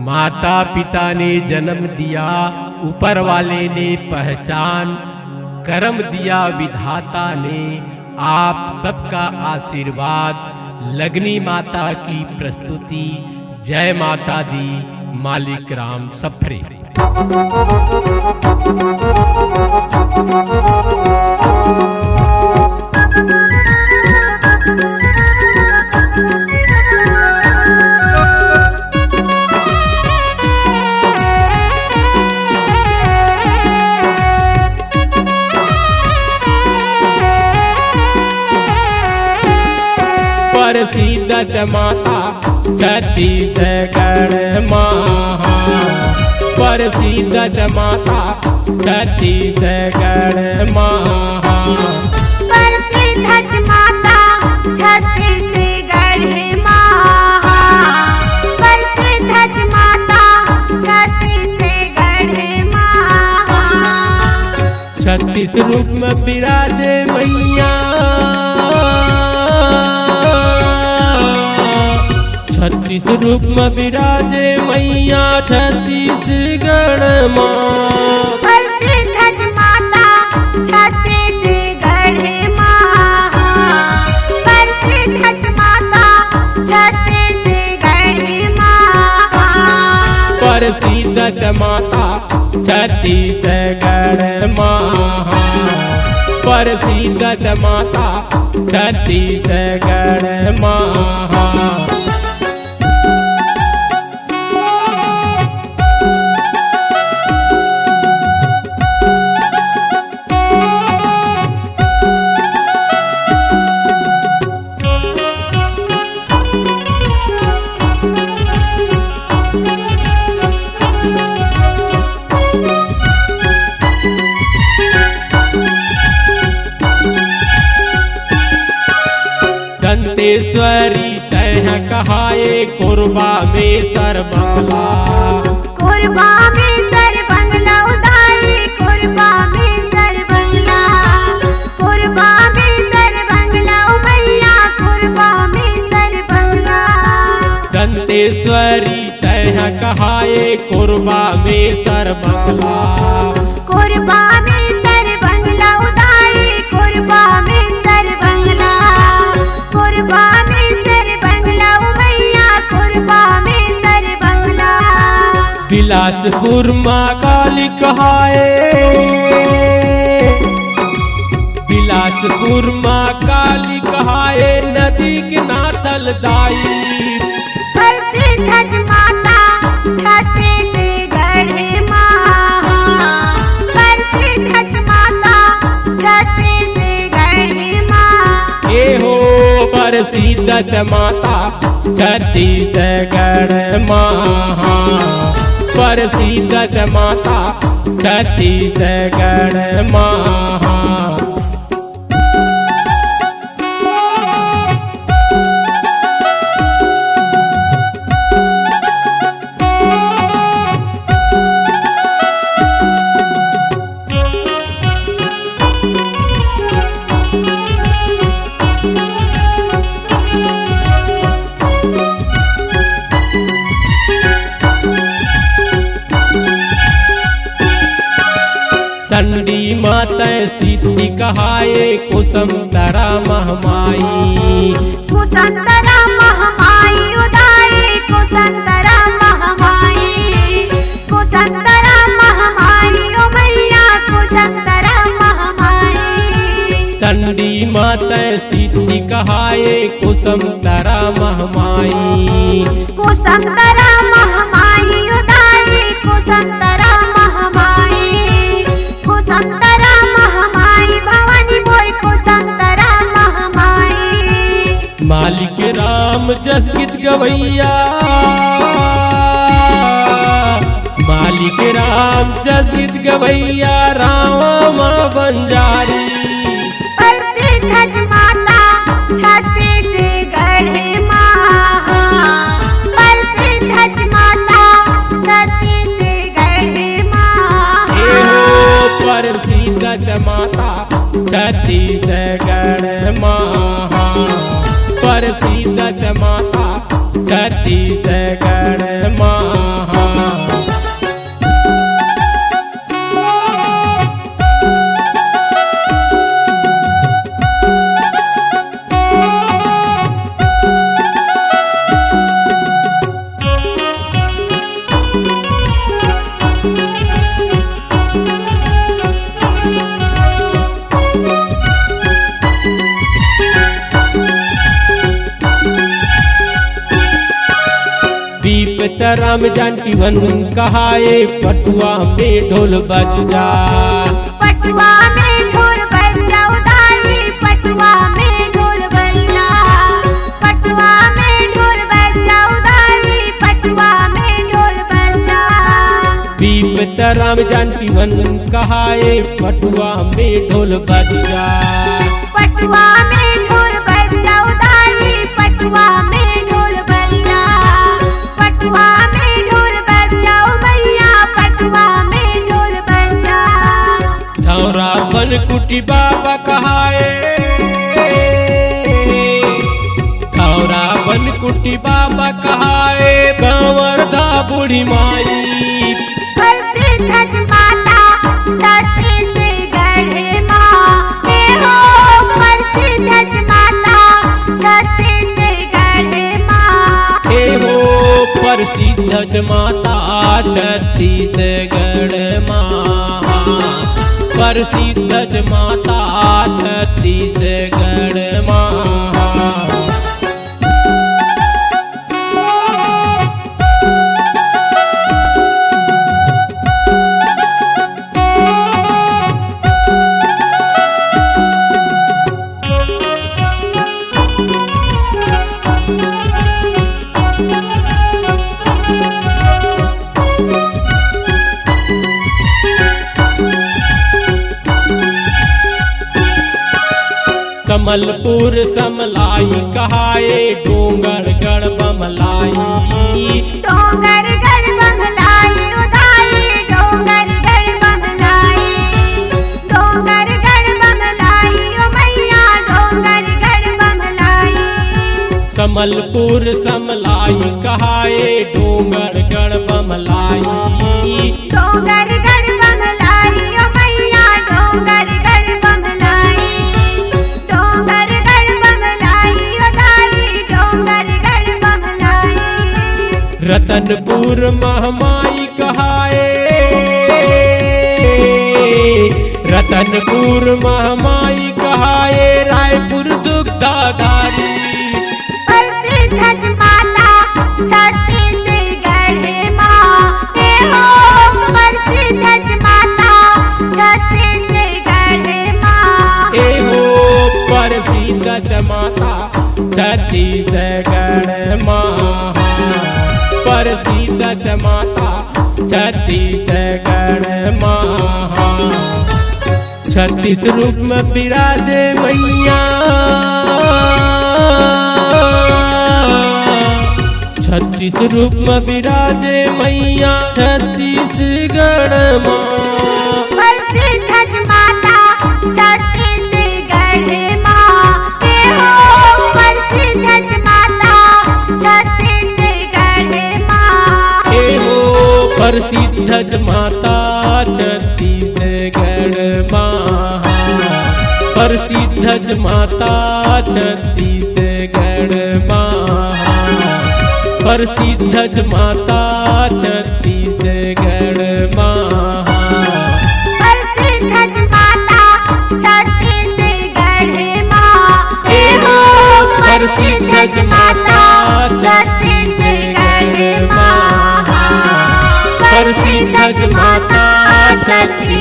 माता पिता ने जन्म दिया, ऊपर वाले ने पहचान, कर्म दिया विधाता ने, आप सबका आशीर्वाद। लगनी माता की प्रस्तुति, जय माता दी, मालिक राम सफरे। प्रसिद्ध माता छत्तीसगढ़ महा, प्रसिद्ध माता छत्तीसगढ़ महा, प्रसिद्ध माता छत्तीसगढ़ महा, प्रसिद्ध माता छत्तीसगढ़ महा। 36 रूप में विराजे मैया, 36 रूप में विराजे मैया छत्तीसगढ़ माँ। प्रसिद्ध माता छत्तीसगढ़ महा, प्रसिद्ध माता छत्तीसगढ़ महा, प्रसिद्ध माता छत्तीसगढ़ महा, प्रसिद्ध माता छत्तीसगढ़ महा। दंतेश्वरी तह कहाए कोरबा में सरबंगला, कोरबा में सरबंगला उदाई, कोरबा में सरबंगला, कोरबा में सरबंगला मैया, कोरबा में सरबंगला। दंतेश्वरी तह कहाए कोरबा में सरबंगला, कोरबा में सरबंगला उदाई, कोरबा में सरबंगला, कोरबा में सरबंगला मैया, कोरबा में सरबंगला। बिलासपुर माँ काली कहाए, बिलासपुर माँ काली कहाए, नदी के नाथल दाई। प्रसिद्ध माता छत्तीसगढ़ महा, प्रसिद्ध माता छत्तीसगढ़ महा। ए हो प्रसिद्ध माता छत्तीसगढ़ महा, प्रसिद्ध माता छत्तीसगढ़ महा। चंडी माता सिद्धि कहाए, कुसुमतरा महमाई, कुसुमतरा महमाई उदाई, कुसुमतरा महमाई, कुसुमतरा महमाई ओ मैया, कुसुमतरा महमाई। चंडी माता सिद्धि कहाए, कुसुमतरा महमाई, कुसुमतरा महमाई उदाई, कुसुमतरा महमाई, कुसुमतरा महमाई भवानी मोर, कुसुमतरा महमाई। मालिक राम जस गीत गवैया, मालिक राम जस गीत गवैया, राम बंजारी। प्रसिद्ध माता छत्तीसगढ़ महा, प्रसिद्ध माता छत्तीसगढ़ महा। प्रसिद्ध माता छत्तीसगढ़ महा, प्रसिद्ध माता छत्तीसगढ़ महा। राम जानकी वन कहाए पटुआ में ढोल बजा। पटुआ में ढोल बजा उदारी पटुआ में ढोल बजा। पटुआ में ढोल बजा उदारी पटुआ में ढोल बजा। बीपत राम जानकी वन कहाए पटुआ में ढोल बजा। पटुआ में ढोल बजा उदारी पटुआ में ढोल बजा। पटुआ में ढोल बजा मैया पटुआ में ढोल बजा। धौरा बन कुटी बाबा कहाए धौरा बन कुटी बाबा कहाए बावर्धा बूढ़ी माई। धज माता छठी से गढ़े माँ हे हो धज माता छठी से गढ़े माँ। हे हो प्रसिद्ध माता छत्तीसगढ़ माँ। प्रसिद्ध माता छत्तीसगढ़ माँ। कमलपुर समलाई कहाए डोंगरगढ़ बमलाई। डोंगरगढ़ बमलाई उदाई डोंगरगढ़ बमलाई। डोंगरगढ़ बमलाई ओ मैया डोंगरगढ़ बमलाई। कमलपुर समलाई कहाए डोंगरगढ़ बमलाई। डोंगरगढ़ बमलाई ओ मैया डोंगरगढ़ बमलाई। डोंगरगढ़ बमलाई उदारी डोंगरगढ़ बमलाई। रतनपुर महमाई कहाए रतनपुर महमाई कहाए रायपुर दुग्धाधारी। प्रसिद्ध माता छठी से गढ़े माँ हे हो प्रसिद्ध माता छठी से गढ़े माँ। हे हो प्रसिद्ध माता छत्तीसगढ़ माँ। प्रसिद्ध माता छत्तीसगढ़ माँ। छत्तीस रूप में विराजे मैया। छत्तीस रूप में विराजे मैया छत्तीसगढ़ माँ। प्रसिद्ध माता छठी से गढ़े माँ हे हो प्रसिद्ध माता छठी से गढ़े माँ। हे हो प्रसिद्ध माता छत्तीसगढ़ माँ। प्रसिद्ध माता छत्तीसगढ़ माँ। प्रसिद्ध माता छत्तीसगढ़ माँ। प्रसिद्ध माता छठी से गढ़े माँ हे हो प्रसिद्ध माता छठी से गढ़े माँ। प्रसिद्ध माता छठी